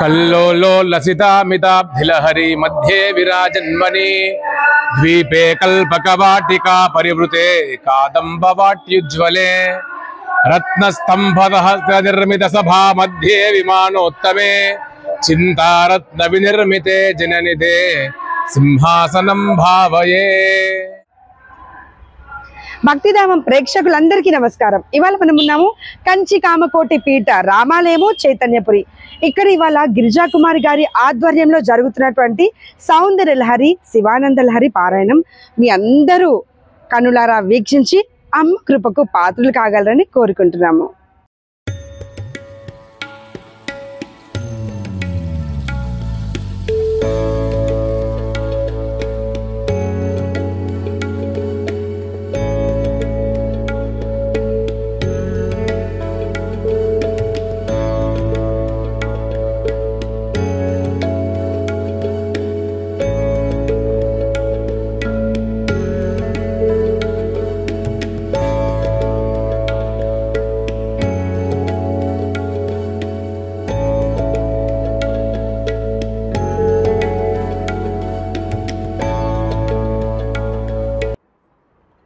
कल्लोलो लसितामिताब्धिलहरी मध्ये विराजन्मनि द्वीपे कल्पकवाटिका परिवृते कादम्बवाट्युज्ज्वले रत्नस्तंभनिर्मित सभा मध्ये विमानोत्तमे चिन्तारत्न विनिर्मिते जननिधे सिंहासनं भावये। భక్తిధామం ప్రేక్షకులందరికీ నమస్కారం। ఇవాళ మనం ఉన్నాము కంచి కామకోటి పీఠ రామాలయము చైతన్యపురి। ఇక్కడ ఇవాళ గిరిజా కుమారి గారి ఆధ్వర్యంలో జరుగుతున్నటువంటి సౌందర్య లహరి శివానంద లహరి పారాయణం మీ అందరూ కనులారా వీక్షించి అమ్మ కృపకు పాత్రలు కాగలరని కోరుకుంటున్నాము।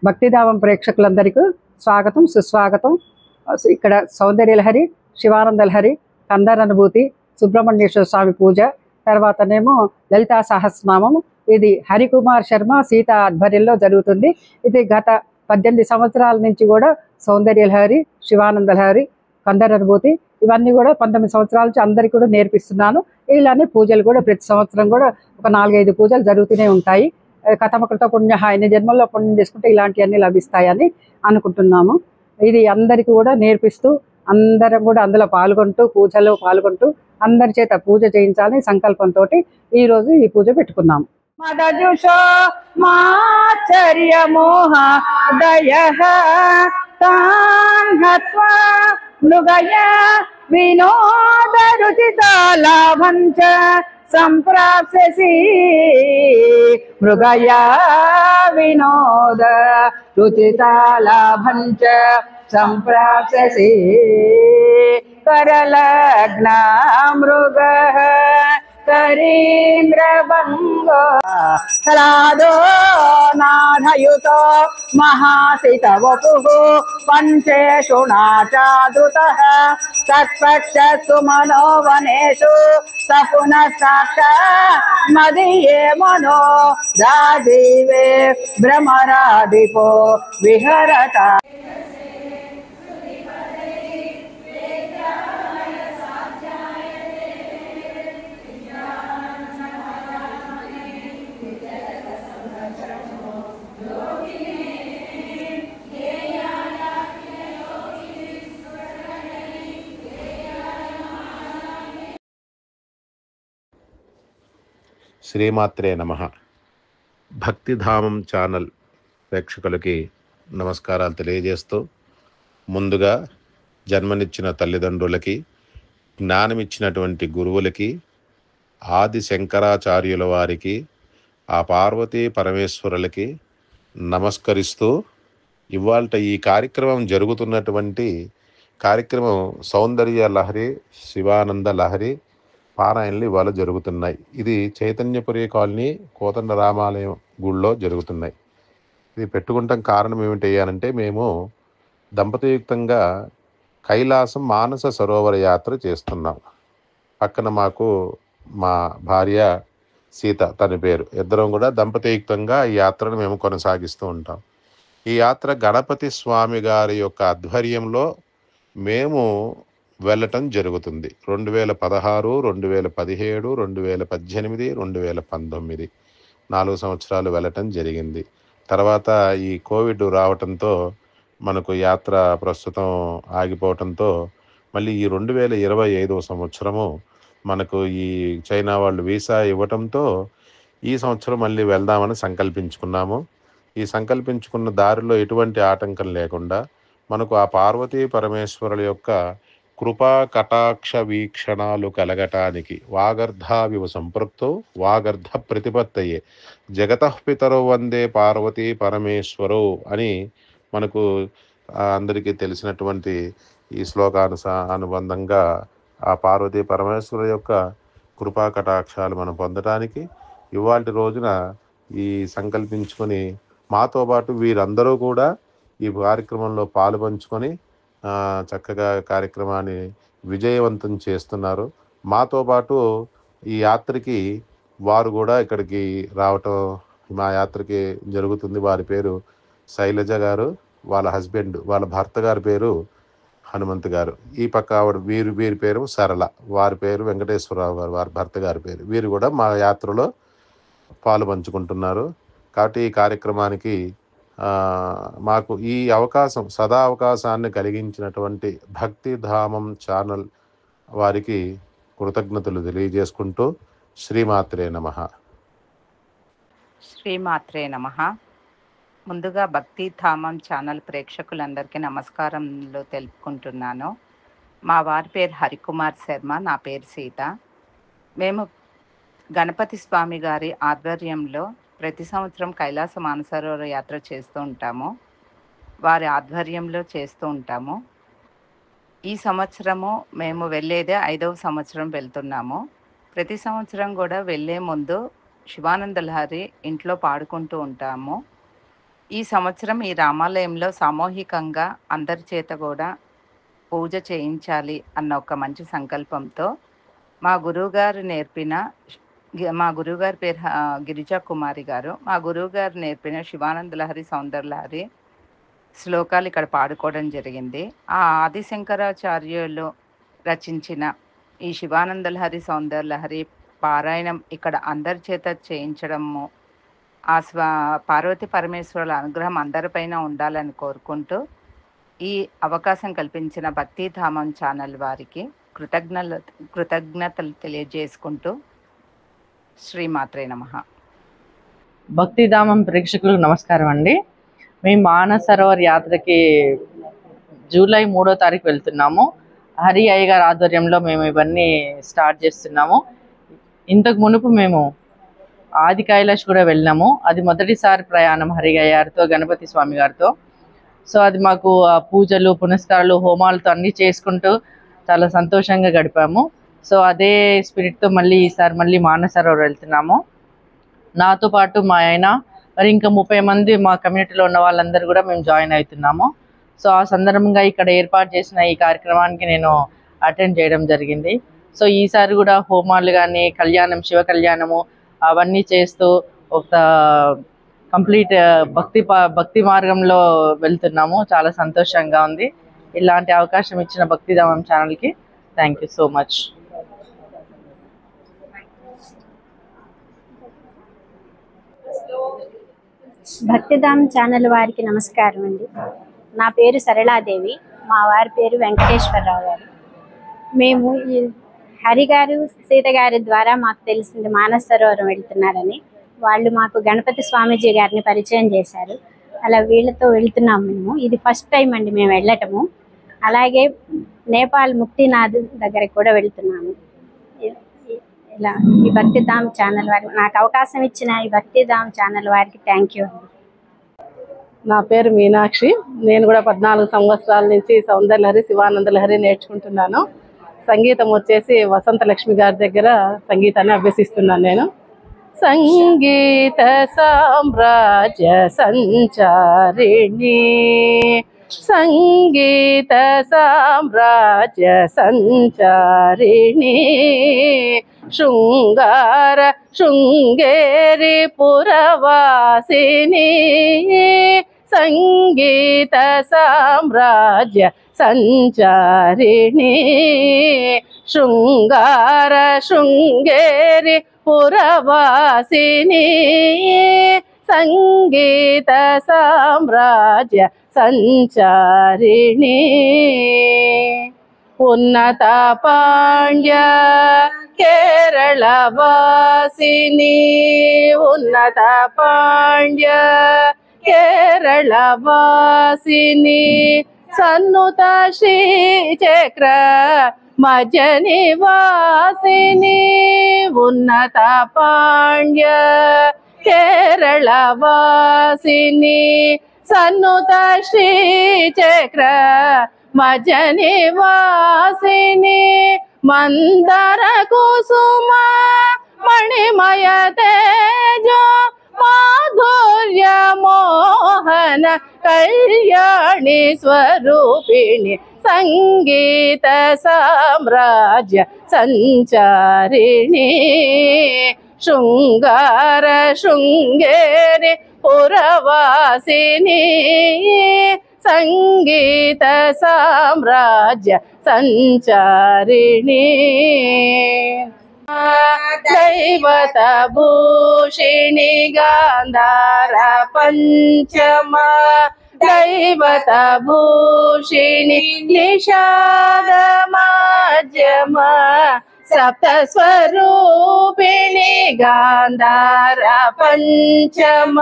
భక్తిధామం ప్రేక్షకులందరికీ స్వాగతం సుస్వాగతం। ఇక్కడ సౌందర్య లహరి శివానంద లహరి కందర్ అనుభూతి సుబ్రహ్మణ్యేశ్వర స్వామి పూజ తర్వాతనేమో లలితా సహస్రనామం ఇది హరికుమార్ శర్మ సీత ఆధ్వర్యంలో జరుగుతుంది। ఇది గత 18 సంవత్సరాల నుంచి కూడా సౌందర్య లహరి శివానంద లహరి కందర్ అనుభూతి ఇవన్నీ కూడా 19 సంవత్సరాల నుంచి అందరికీ కూడా నేర్పిస్తున్నాను। ఇలానే పూజలు కూడా ప్రతి సంవత్సరం కూడా ఒక 4-5 పూజలు జరుగుతూనే ఉంటాయి। కథమకృత పుణ్య ఎన్ని జన్మల్లో పుణ్యం చేసుకుంటే ఇలాంటివన్నీ లభిస్తాయని అనుకుంటున్నాము। ఇది అందరికీ కూడా నేర్పిస్తూ అందరం కూడా అందులో పాల్గొంటూ పూజలో పాల్గొంటూ అందరి చేత పూజ చేయించాలని సంకల్పంతో ఈరోజు ఈ పూజ పెట్టుకున్నాము। మదజుషో మాచర్య మోహ దయః తాన్ హత్వా మృగయ వినోద రుచితా లాభంచ సంప్రాప్స్యసి మృగయా వినోద రుచితా లాభంచ సంప్రాప్స్యసి కరలగ్నా మృగః కరీంద్రభంగో సలాదో నాధయుతో మహాసితవపుః పంచేషు నాచాదృతః తత్పక్షసు మనోవనేషు స పునః సాక్షాత్ మదీయే మనో రాజీవే భ్రమరాదిపో విహరత। శ్రీమాత్రే నమః। భక్తిధామం ఛానల్ ప్రేక్షకులకి నమస్కారాలు తెలియజేస్తూ ముందుగా జన్మనిచ్చిన తల్లిదండ్రులకి జ్ఞానమిచ్చినటువంటి గురువులకి ఆది శంకరాచార్యుల వారికి ఆ పార్వతీ పరమేశ్వరులకి నమస్కరిస్తూ ఇవాళ ఈ కార్యక్రమం జరుగుతున్నటువంటి కార్యక్రమం సౌందర్య లహరి శివానంద లహరి పారాయణలు ఇవాళ జరుగుతున్నాయి। ఇది చైతన్యపురి కాలనీ కోదండ రామాలయం గుళ్ళో జరుగుతున్నాయి। ఇది పెట్టుకుంటాం కారణం ఏమిటి అంటే మేము దంపతియుక్తంగా కైలాసం మానస సరోవర యాత్ర చేస్తున్నాం। పక్కన మాకు మా భార్య సీత తన పేరు ఇద్దరం కూడా దంపతియుక్తంగా ఈ యాత్రను మేము కొనసాగిస్తూ ఉంటాం। ఈ యాత్ర గణపతి స్వామి గారి యొక్క ఆధ్వర్యంలో మేము వెళ్ళటం జరుగుతుంది। 2016, 2017, 2018, 2019 4 సంవత్సరాలు వెళ్ళటం జరిగింది। తర్వాత ఈ కోవిడ్ రావటంతో మనకు యాత్ర ప్రస్తుతం ఆగిపోవటంతో మళ్ళీ ఈ 2025 సంవత్సరము మనకు ఈ చైనా వాళ్ళు వీసా ఇవ్వటంతో ఈ సంవత్సరం మళ్ళీ వెళ్దామని సంకల్పించుకున్నాము। ఈ సంకల్పించుకున్న దారిలో ఎటువంటి ఆటంకం లేకుండా మనకు ఆ పార్వతీ పరమేశ్వరుల యొక్క కృపా కటాక్ష వీక్షణాలు కలగటానికి వాగర్ధావివ సంపృక్తో వాగర్ధ ప్రతిపత్తయే జగతః పితరో వందే పార్వతీ పరమేశ్వరో అని మనకు అందరికీ తెలిసినటువంటి ఈ శ్లోకానుబంధంగా ఆ పార్వతీ పరమేశ్వరు యొక్క కృపా కటాక్షాలు మనం పొందడానికి ఇవాల్టి రోజున ఈ సంకల్పించుకొని మాతో పాటు వీరందరూ కూడా ఈ కార్యక్రమంలో పాలు పంచుకొని చక్కగా కార్యక్రమాన్ని విజయవంతం చేస్తున్నారు. మాతో పాటు ఈ యాత్రకి వారు కూడా ఇక్కడికి రావటం మా యాత్రకి జరుగుతుంది. వారి పేరు శైలజ గారు, వాళ్ళ హస్బెండ్ వాళ్ళ భర్త గారి పేరు హనుమంత్ గారు. ఈ పక్క ఆవిడ వీరి పేరు సరళ, వారి పేరు వెంకటేశ్వరరావు గారు, వారి భర్త గారి పేరు. వీరు కూడా మా యాత్రలో పాలు పంచుకుంటున్నారు. కాబట్టి ఈ కార్యక్రమానికి మాకు ఈ అవకాశం సదా అవకాశాన్ని కలిగించినటువంటి భక్తిధామం ఛానల్ వారికి కృతజ్ఞతలు తెలియజేసుకుంటూ శ్రీమాత్రే నమః. శ్రీమాత్రే నమః. ముందుగా భక్తిధామం ఛానల్ ప్రేక్షకులందరికీ నమస్కారంలో తెలుపుకుంటున్నాను. మా వారి పేరు హరికుమార్ శర్మ, నా పేరు సీత. మేము గణపతి స్వామి గారి ఆధ్వర్యంలో ప్రతి సంవత్సరం కైలాస మానసరోవర యాత్ర చేస్తూ ఉంటాము. వారి ఆధ్వర్యంలో చేస్తూ ఉంటాము. ఈ సంవత్సరము మేము వెళ్ళేదే 5వ సంవత్సరం వెళ్తున్నాము. ప్రతి సంవత్సరం కూడా వెళ్ళే ముందు శివానంద లహరి ఇంట్లో పాడుకుంటూ ఉంటాము. ఈ సంవత్సరం ఈ రామాలయంలో సామూహికంగా అందరి చేత కూడా పూజ చేయించాలి అన్న ఒక మంచి సంకల్పంతో మా గురువుగారు పేరు గిరిజా కుమారి గారు, మా గురువుగారు నేర్పిన శివానంద లహరి, సౌందర్య లహరి శ్లోకాలు ఇక్కడ పాడుకోవడం జరిగింది. ఆ ఆదిశంకరాచార్యులు రచించిన ఈ శివానంద లహరి, సౌందర్య లహరి పారాయణం ఇక్కడ అందరి చేత చేయించడము, ఆ పార్వతీ పరమేశ్వరుల అనుగ్రహం అందరిపైన ఉండాలని కోరుకుంటూ ఈ అవకాశం కల్పించిన భక్తిధామం ఛానల్ వారికి కృతజ్ఞతలు తెలియజేసుకుంటూ శ్రీమాత్రే నమః. భక్తిధామం ప్రేక్షకులకు నమస్కారం అండి. మేము మానసరోవర్ యాత్రకి జూలై 3వ తారీఖు వెళ్తున్నాము. హరి అయ్య గారి ఆధ్వర్యంలో మేము ఇవన్నీ స్టార్ట్ చేస్తున్నాము. ఇంతకు మునుపు మేము ఆది కైలాష్ కూడా వెళ్ళినాము. అది మొదటిసారి ప్రయాణం హరి అయ్య గారితో, గణపతి స్వామి గారితో. సో అది మాకు పూజలు, పునస్కారాలు, హోమాలతో అన్నీ చేసుకుంటూ చాలా సంతోషంగా గడిపాము. సో అదే స్పిరిట్తో ఈసారి మళ్ళీ మానసరోవర్ వెళ్తున్నాము. నాతో పాటు మా ఆయన మరి ఇంకా 30 మంది మా కమ్యూనిటీలో ఉన్న వాళ్ళందరూ కూడా మేము జాయిన్ అవుతున్నాము. సో ఆ సందర్భంగా ఇక్కడ ఏర్పాటు చేసిన ఈ కార్యక్రమానికి నేను అటెండ్ చేయడం జరిగింది. సో ఈసారి కూడా హోమాలు కానీ, కళ్యాణం, శివ కళ్యాణము అవన్నీ చేస్తూ ఒక కంప్లీట్ భక్తి మార్గంలో వెళ్తున్నాము. చాలా సంతోషంగా ఉంది. ఇలాంటి అవకాశం ఇచ్చిన భక్తిధామం ఛానల్కి thank you so much. Bhaktidham channel వారికి నమస్కారం అండి. నా పేరు సరళాదేవి, మా వారి పేరు వెంకటేశ్వరరావు గారు. మేము ఈ హరి గారు, సీత గారి ద్వారా మాకు తెలిసింది మానసరోవరం వెళ్తున్నారని. వాళ్ళు మాకు గణపతి స్వామీజీ గారిని పరిచయం చేశారు. అలా వీళ్ళతో వెళ్తున్నాము మేము. ఇది ఫస్ట్ టైం అండి మేము వెళ్ళటము. అలాగే నేపాల్ ముక్తినాథ్ దగ్గరికి కూడా వెళ్తున్నాము. ఇలా ఈ భక్తిధామ్ ఛానల్ వారికి, నాకు అవకాశం ఇచ్చిన ఈ భక్తిధామ్ ఛానల్ వారికి థ్యాంక్ యూ. నా పేరు మీనాక్షి. నేను కూడా 14 సంవత్సరాల నుంచి సౌందర్య లహరి, శివానంద లహరి నేర్చుకుంటున్నాను. సంగీతం వచ్చేసి వసంత లక్ష్మి గారి దగ్గర సంగీతాన్ని అభ్యసిస్తున్నాను నేను. సంగీత సామ్రాజ్య సంచారిణి, సంగీత సామ్రాజ్య సంచారిణి, శృంగార శృంగేరి పురవాసిని, సంగీత సామ్రాజ్య సంచారిణి, శృంగార శృంగేరి పురవాసిని, సంగీత సామ్రాజ్య సంచారిణి, ఉన్నత పాండ్య కేరళ వాసిని, ఉన్నత పాండ్య కేరళ వాసిని, సన్నుత శ్రీచక్ర మధ్య నివాసిని, ఉన్నత పాండ్య కేరళ వాసిని, సన్నుత శ్రీచక్ర మధ్య నివాసిని, మందర కుసుమ మణిమయ తేజ మాధుర్య మోహన కళ్యాణి స్వరూపిణి సంగీత సామ్రాజ్య సంచారిణి శృంగార శృంగేరి పురవాసిని సంగీత సామ్రాజ్య సంచారిణి దైవత భూషిణి గాంధార పంచమ దైవత భూషిణి నిషాద మాధ్యమ సప్త స్వరూపిణి గాంధార పంచమ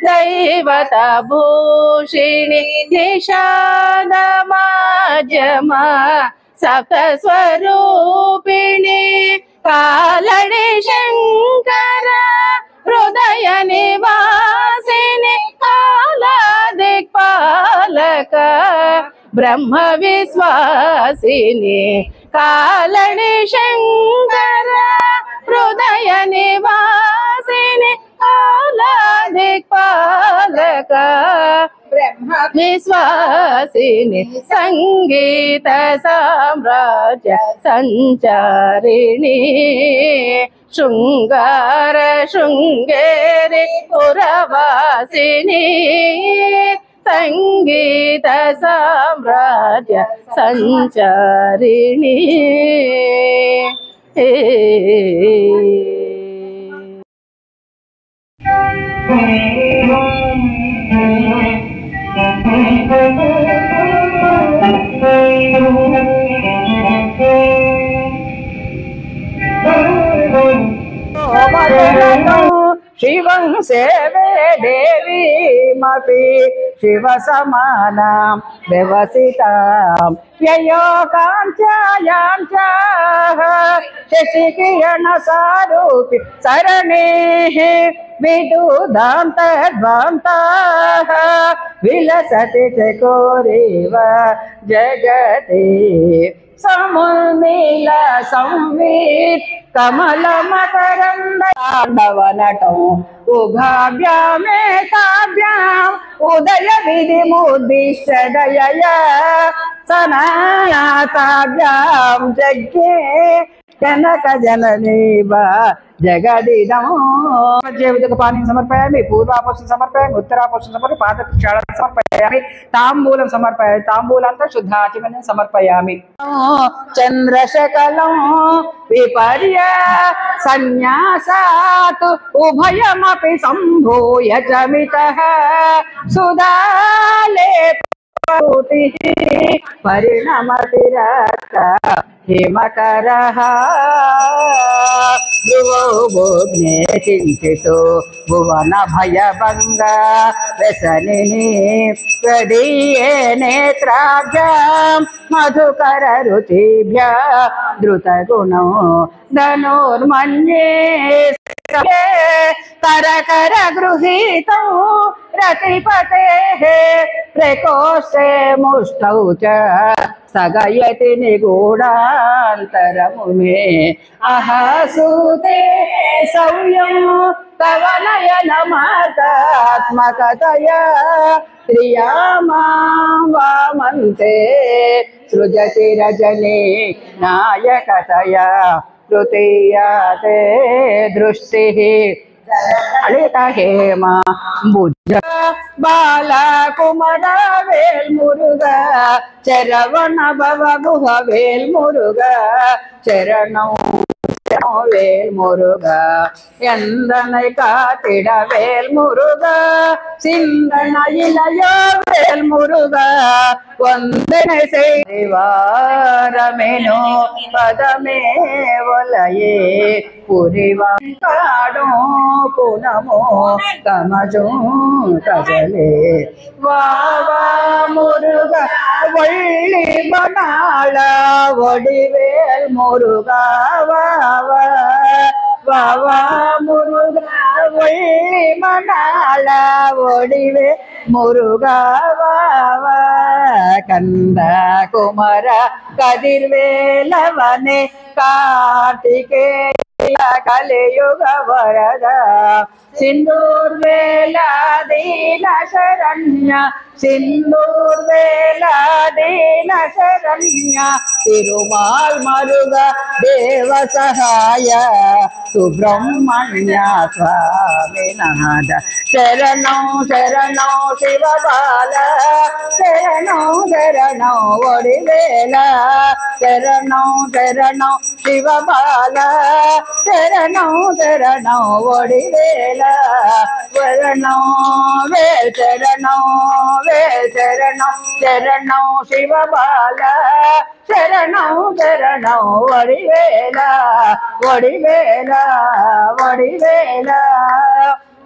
దైవత భూషిణి నిషాద మాధ్యమ సప్త స్వరూపిణి కాలడి శంకర హృదయ నివాసిని కాల దిక్పాలక బ్రహ్మ విశ్వాసిని కాలడి శంకర హృదయ నివాసిని కాల దిక్పాలక బ్రహ్మ విశ్వాసిని సంగీత సామ్రాజ్య సంచారిణి శృంగార శృంగేరి పురవాసిని సంగీత సామ్రాజ్య సంచారిణి శివం సేవే దేవీమపి శివ సమానాం వ్యవసితాం యయో కాంచాయాం చాః శశికిరణ సారూపి సరణేః విదుదాంతద్వాంతాః విలసతి చకోరేవ జగతి సమున్మిల సంవిత్ కమల మకరందవ నటం ఉభాభ్యామేతాభ్యాం ఉదయ విధి ముద్దిశ్య దయయ సనాతాభ్యాం జగ్గే జనక జననీవ జగదిదం జీవితకు పానీ సమర్పయామి పూర్వాపోషణ సమర్పయామి ఉత్తరాపోషణ సమర్పయామి పాదక్షాళన సమర్పయామి తాంబూలం సమర్పయామి తాంబూలంతో శుద్ధాచమనం సమర్పయామి చంద్రశకలం విపర్య సన్యాసాత్ ఉభయమపి సంభూయ చమితః సుధాలే పరిణమతి రక్త హిమకరః భువోగ్నే చింతితో భువన భయభంగ వ్యసనిని ప్రదీయే నేత్రాభ్యాం మధుకర రుచిభ్య ధృత గుణో ధనుర్మన్యే కరకర గృహీతో రతిపతేః ప్రకోష్ఠే ముష్టౌ చ సగయతి నిగూఢాంతరము మే అహసూతే సౌయం తవ నయనమాత్మకతయా శ్రియామాం వామంతే సృజతి రజనే నాయకతయా తృతీయాతే దృష్టి అళిత హేమ భుజ బాల కుమర వేల్మురుగ చరవణ భవ గుహ వేల్మురుగ చరణం வேல்முருக எந்தனை காத்திட வேல்முருக சிந்தன இளைய வேல்முருக வந்தனை செய்வாரமெனோ பதமே ஒலையே புரிவம் காடும் புனமோ கமஜும் கஜலே வாவா முருக வள்ளி மணாள வடிவேல் முருகா வாவா వావా మురుగా ఒళ్ళి మనాళ ఒడివే మురుగా వావా కంద కుమర కదిర్వేలవనే కార్తికేయ కలియుగ వరద సింధూర్వేలా దీన శరణ్య సింధూర్వేలా దీన శరణ్య తిరుమాల్ మరుగ దేవ సహాయ సుబ్రహ్మణ్య స్వామి నాథ శరణం శరణం శివ బాల శరణం శరణం ఒడివేల శరణం శరణం శివ బాల శరణం శరణం ఒడివేల శరణం వేల్ శరణం వేల్ శరణం శరణం శివ బాల శరణం శరణం ఒడివేల ఒడివేల ఒడివేల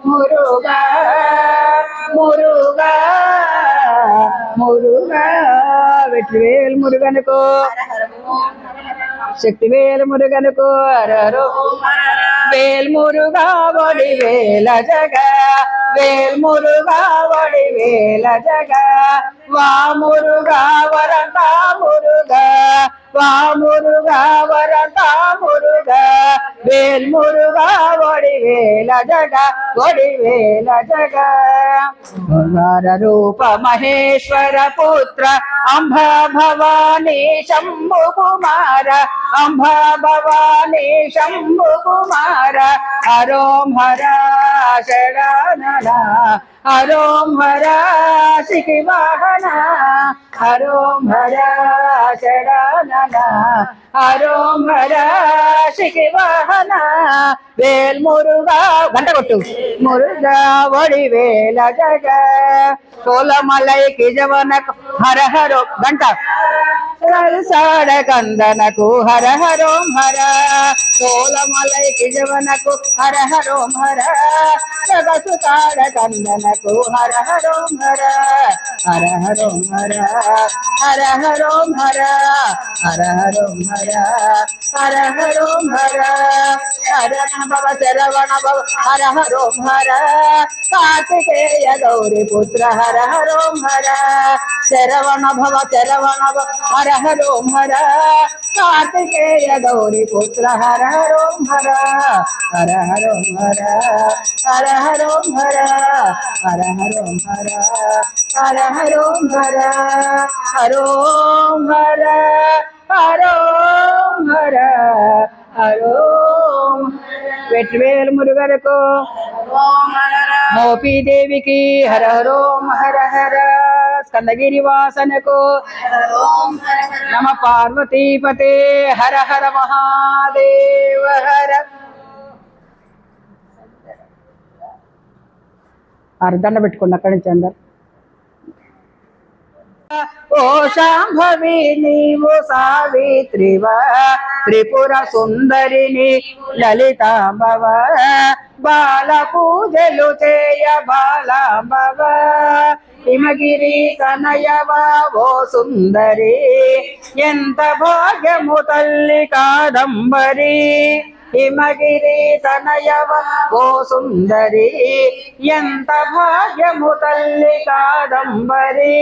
మురుగా మురుగా మురుగా వెట్రివేల్ మురుగనుకో శక్తివేల్ మురుగనుకో అరరో వేల్ మురుగా వడివేల జగ వేల్ మురుగా వడివేల జగ వా మురుగా వరత మురుగా వా మురుగా వరత మురుగా వేల్ మురుగా వడివేల జగ వడివేల జగ రూప మహేశ్వర పుత్ర అంబ భవానీ శంభు కుమార అంబ భవానీ శంభు కుమార హరోం హర శరణన హరోం హర శిఖి వాహన హరోం హర శరణన హరోం హర శిఖి వాహన వేల్ మురుగా గంట కొట్టు మురుగా వడివేల జగ కోలమలైకి జవనకు హర హరో గంట సాడ కందనకు హర హరోం హర కోలమలైకి జవనకు హర హరోం హర జగసు తాడ కందనకు హర హరోం హర హర హరోం హర హర హరోం హర హర హరోం హర హర హరోం హర హరణ భవ శరవణ భవ హర హరోం హర కార్తికేయ గౌరీ పుత్ర హర హరోం హర శరవణ భవ శరవణ భవ హర హరోం హర కార్తికేయ గౌరీ పుత్ర హర హరోం హర హర హరోం హర హర హరోం హర హర హరోం హర హర హరోం హర హరోం హర హరోం హర హరోం వెట్వేల్ మురుగనుకో మోపీ దేవికి హర హరోం హర హర స్కందగిరి వాసనకు నమ పార్వతీపతే హర హర మహాదేవ హర అర్ధండ పెట్టుకోండి అక్కడి నుంచి అందరు ఓ శాంభవి నీవు సావిత్రివా త్రిపుర సుందరిని లలితాంబవ బాల పూజలు చేయ బాలాంబవ హిమగిరి తనయవా ఓ సుందరి ఎంత భాగ్యము తల్లి కాదంబరి హిమగిరి తనయవ ఓ సుందరి ఎంత భాగ్యము తల్లి కాదంబరి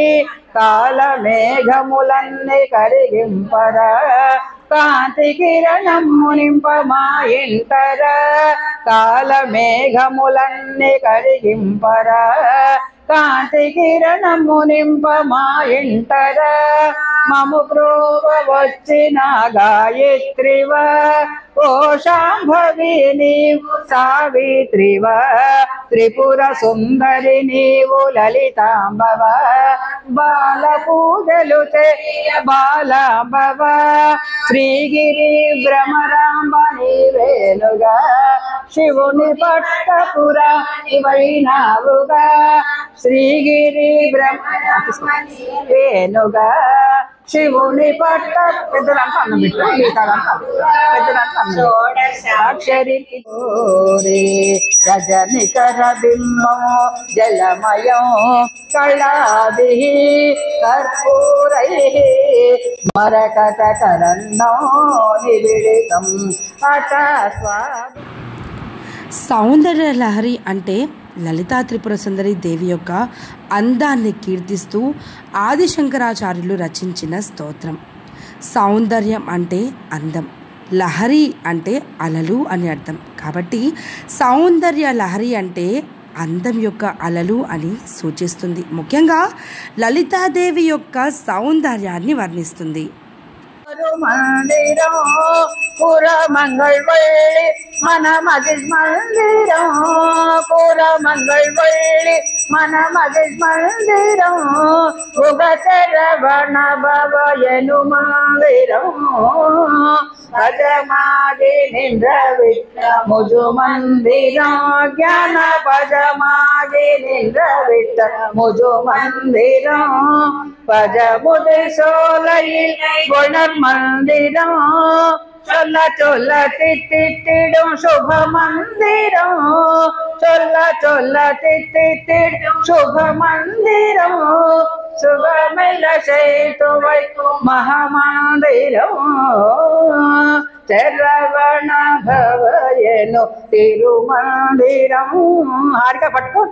కాలమేఘములన్నీ కరిగింపర కాంతి కిరణము నింప మా ఇంటర కాలమేఘములన్నీ కరిగింపర కాంతి కిరణము నింప మా ఇంటర మము ప్రోవ వచ్చిన గాయత్రివ ఓ శాంభవి నీవు సావిత్రివ త్రిపుర సుందరి నీవు లలితాంబవ బాల పూజలు చేయ బాలాంబవ శ్రీగిరి భ్రమరాంబ నీవేనుగా శివుని పట్టపుర ఇవైనావుగా శ్రీగిరి భ్రమరాంబ నీవేనుగా శివుని పట్ట పెద్దలంతా అన్నం పెట్టు పెద్దలంతా అక్షరి రజనికర బింబం జలమయం కళాది కర్పూరై మరకట కరణం నివిడితం అట స్వామి సౌందర్య లహరి అంటే లలితా త్రిపుర సుందరి దేవి యొక్క అందాన్ని కీర్తిస్తూ ఆదిశంకరాచార్యులు రచించిన స్తోత్రం. సౌందర్యం అంటే అందం, లహరి అంటే అలలు అని అర్థం. కాబట్టి సౌందర్య లహరి అంటే అందం యొక్క అలలు అని సూచిస్తుంది. ముఖ్యంగా లలితాదేవి యొక్క సౌందర్యాన్ని వర్ణిస్తుంది. మందిరం పుర మంగళవల్లి మన మదిజ్ మందిరం, పుర మంగళవల్లి మన మదిజ్ మందిరం, ఉగ శరవణ భవయను మందిరం, పజమాది నింద్ర విట్ట ముజు మందిరం, జ్ఞాన పజమాది నింద్ర విట్ట ముజు మందిరం, పజముది సోలయి గుణర్ మందిరం, చొల్ల చొల్ల తిట్టిడం శుభ మందిరం, చొల్ల చొల్ల తిట్టిడం శుభ మందిరం, శుభమెల సేతువై మహామందిరం, శరవణ భవయను తిరుమందిరం. హారిక పట్టుకో.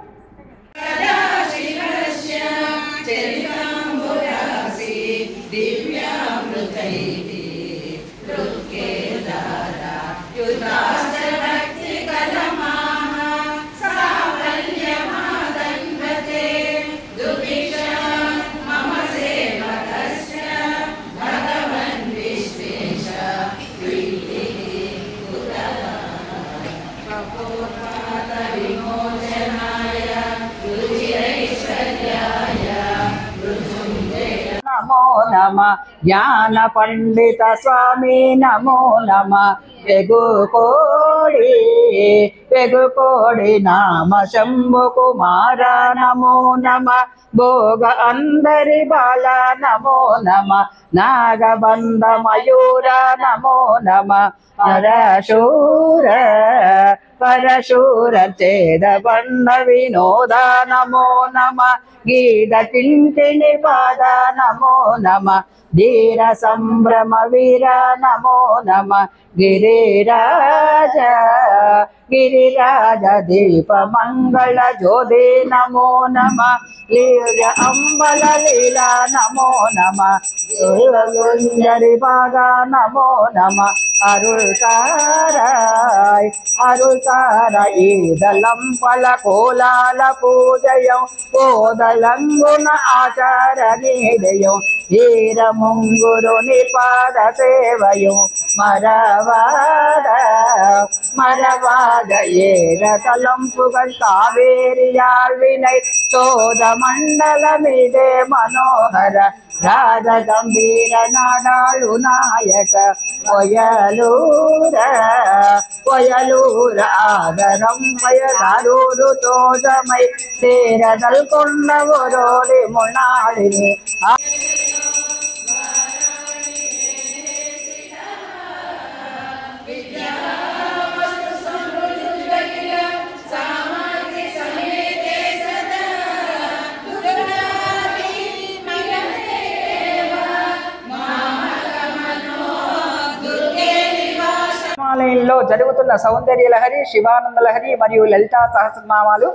నమో నమ జ్ఞాన పండిత స్వామి నమో నమ, పెగుకోడి నామ శంభు కుమార నమో నమ, భోగ అందరి బాల నమో నమ, నాగబంధ మయూర నమో నమ, పరశూర ఛేద బంధ వినోద నమో నమ, గీత చింతిని పాద నమో నమ, ధీర సంభ్రమ వీర నమో నమ, గిరిరాజ దీప మంగళ జ్యోతి నమో నమ, లీల అంబల లీల నమో నమ, భాగ నమో నమ, అరుతారాయ్ ఈదలంపల కోలాల పూజయం, కోదలంగున ఆచారనిదయం, వీర ముంగురుని పాద సేవయం, మరవాద ఏర తలంపుగల్ కావేరియాల్వినై, తోద మండల మీదే మనోహర రాజ గంభీర నాడాళు నాయక, పొయలూర ఆదరం వయదారూరు తోజమై, తేరదల్ కొండవరోడి మునాడిని ఆలయంలో జరుగుతున్న సౌందర్య లహరి, శివానంద లహరి మరియు లలితా సహస్రనామాలు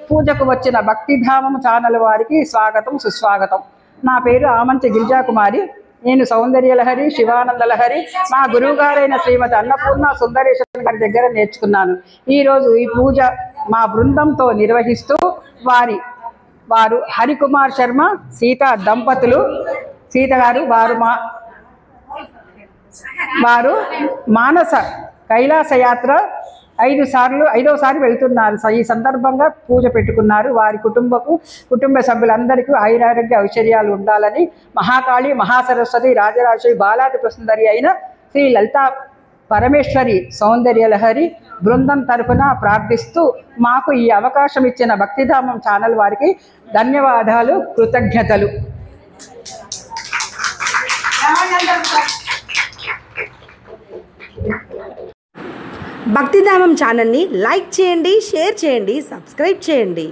పూజకు వచ్చిన భక్తిధామం ఛానల్ వారికి స్వాగతం, సుస్వాగతం. నా పేరు ఆమంచి గిరిజాకుమారి. నేను సౌందర్య లహరి, శివానంద లహరి మా గురువు గారైన శ్రీమతి అన్నపూర్ణ సుందరేశ్వర గారి దగ్గర నేర్చుకున్నాను. ఈరోజు ఈ పూజ మా బృందంతో నిర్వహిస్తూ వారు హరికుమార్ శర్మ, సీత దంపతులు, సీత గారు వారు మానస కైలాస యాత్ర 5సారి వెళ్తున్నారు. ఈ సందర్భంగా పూజ పెట్టుకున్నారు. వారి కుటుంబ సభ్యులందరికీ ఆయురారోగ్య ఐశ్వర్యాలు ఉండాలని మహాకాళి, మహాసరస్వతి, రాజరాజేశ్వరి, బాలాత్రిపుర సుందరి అయిన శ్రీ లలితా పరమేశ్వరి సౌందర్య లహరి బృందం తరపున ప్రార్థిస్తూ మాకు ఈ అవకాశం ఇచ్చిన భక్తిధామం ఛానల్ వారికి ధన్యవాదాలు, కృతజ్ఞతలు. భక్తిధామం ఛానల్ని లైక్ చేయండి, షేర్ చేయండి, సబ్స్క్రైబ్ చేయండి.